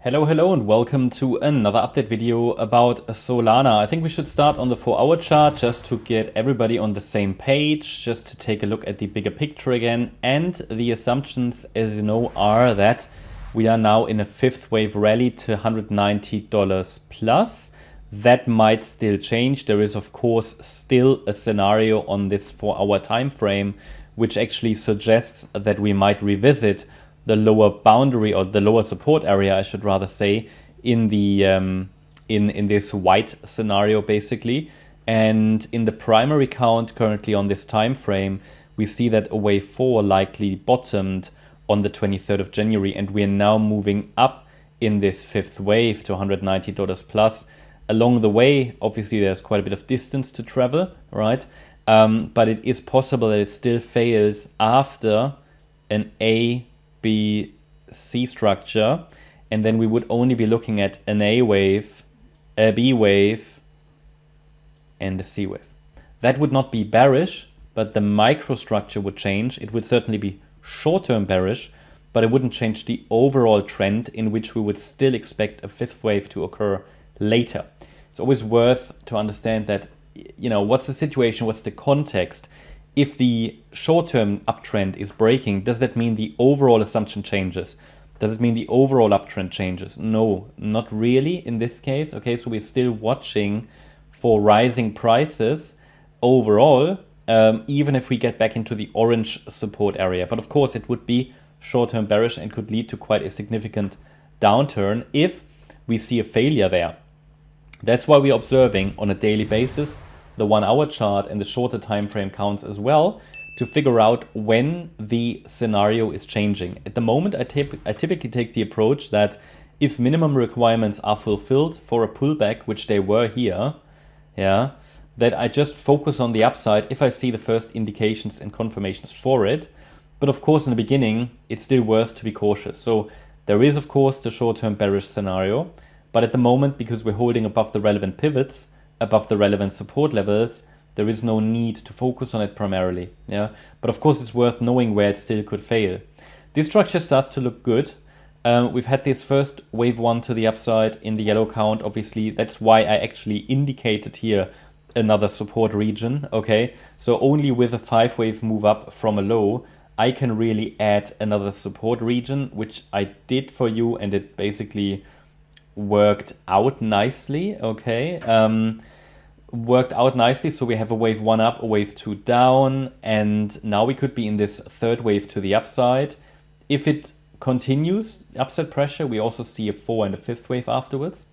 Hello, and welcome to another update video about Solana. I think we should start on the 4-hour chart just to get everybody on the same page, just to take a look at the bigger picture again. And the assumptions, as you know, are that we are now in a fifth wave rally to $190 plus. That might still change. There is, of course, still a scenario on this 4-hour time frame, which actually suggests that we might revisit the lower boundary, or the lower support area, I should rather say, in the in this white scenario basically. And in the primary count currently on this time frame, we see that a wave 4 likely bottomed on the 23rd of January, and we are now moving up in this fifth wave to $190 plus. Along the way, obviously there's quite a bit of distance to travel, right? But it is possible that it still fails after an A, B, C structure, and then we would only be looking at an A wave, a B wave, and a C wave. That would not be bearish, but the microstructure would change. It would certainly be short-term bearish, but it wouldn't change the overall trend, in which we would still expect a fifth wave to occur later. It's always worth to understand that, you know, what's the situation, what's the context. If the short-term uptrend is breaking, does that mean the overall assumption changes? Does it mean the overall uptrend changes? No, not really in this case. Okay, so we're still watching for rising prices overall, even if we get back into the orange support area. But of course, it would be short-term bearish and could lead to quite a significant downturn if we see a failure there. That's why we're observing on a daily basis the 1-hour chart and the shorter time frame counts as well, to figure out when the scenario is changing. At the moment, I typically take the approach that if minimum requirements are fulfilled for a pullback, which they were here, yeah, that I just focus on the upside if I see the first indications and confirmations for it. But of course, in the beginning, it's still worth to be cautious. So there is, of course, the short-term bearish scenario, but at the moment, because we're holding above the relevant pivots, above the relevant support levels, there is no need to focus on it primarily. Yeah, but of course it's worth knowing where it still could fail. This structure starts to look good. We've had this first wave 1 to the upside in the yellow count. Obviously, that's why I actually indicated here another support region. Okay, so only with a 5-wave move up from a low, I can really add another support region, which I did for you, and it basically worked out nicely. Okay, worked out nicely. So we have a wave 1 up, a wave 2 down, and now we could be in this third wave to the upside. If it continues upside pressure, we also see a 4 and a fifth wave afterwards,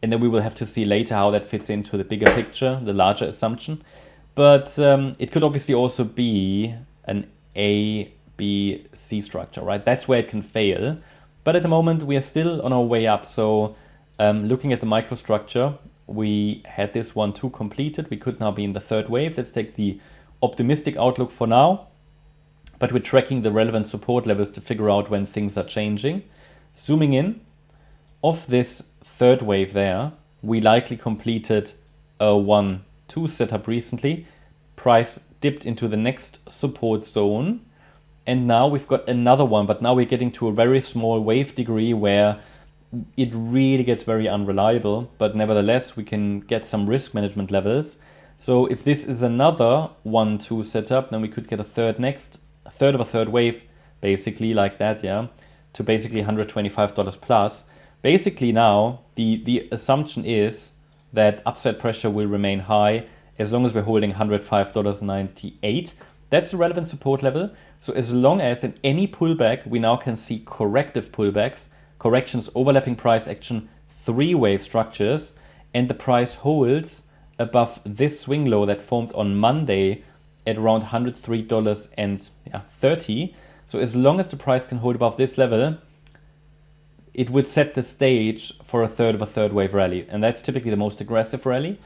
and then we will have to see later how that fits into the bigger picture, the larger assumption. But it could obviously also be an A, B, C structure, right? That's where it can fail. But at the moment, we are still on our way up. So looking at the microstructure, we had this 1-2 completed. We could now be in the third wave. Let's take the optimistic outlook for now. But we're tracking the relevant support levels to figure out when things are changing. Zooming in, of this third wave there, we likely completed a 1-2 setup recently. Price dipped into the next support zone. And now we've got another one, but now we're getting to a very small wave degree where it really gets very unreliable, but nevertheless, we can get some risk management levels. So if this is another 1-2 setup, then we could get a third of a third wave, basically like that, yeah, to basically $125 plus. Basically now, the assumption is that upside pressure will remain high as long as we're holding $105.98. That's the relevant support level. So as long as in any pullback, we now can see corrective pullbacks, corrections overlapping price action, 3-wave structures, and the price holds above this swing low that formed on Monday at around $103.30. So as long as the price can hold above this level, it would set the stage for a third of a third wave rally. And that's typically the most aggressive rally.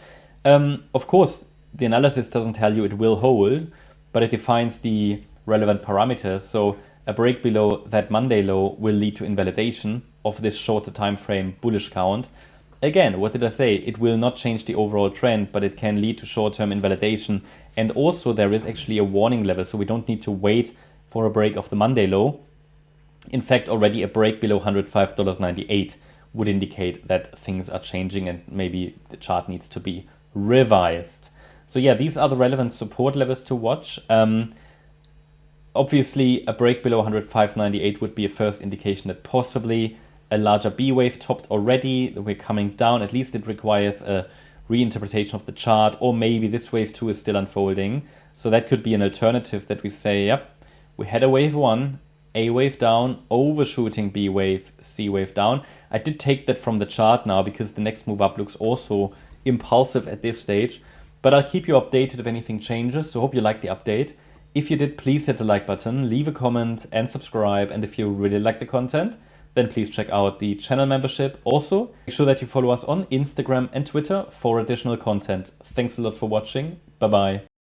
Of course, the analysis doesn't tell you it will hold, but it defines the relevant parameters. So a break below that Monday low will lead to invalidation of this shorter time frame bullish count. Again, what did I say? It will not change the overall trend, but it can lead to short-term invalidation. And also there is actually a warning level, so we don't need to wait for a break of the Monday low. In fact, already a break below $105.98 would indicate that things are changing and maybe the chart needs to be revised. So yeah, these are the relevant support levels to watch. Obviously, a break below 105.98 would be a first indication that possibly a larger B wave topped already. We're coming down. At least it requires a reinterpretation of the chart, or maybe this wave 2 is still unfolding. So that could be an alternative that we say, yep, we had a wave 1, A wave down, overshooting B wave, C wave down. I did take that from the chart now because the next move up looks also impulsive at this stage. But I'll keep you updated if anything changes. So hope you liked the update. If you did, please hit the like button, leave a comment and subscribe. And if you really like the content, then please check out the channel membership. Also, make sure that you follow us on Instagram and Twitter for additional content. Thanks a lot for watching. Bye-bye.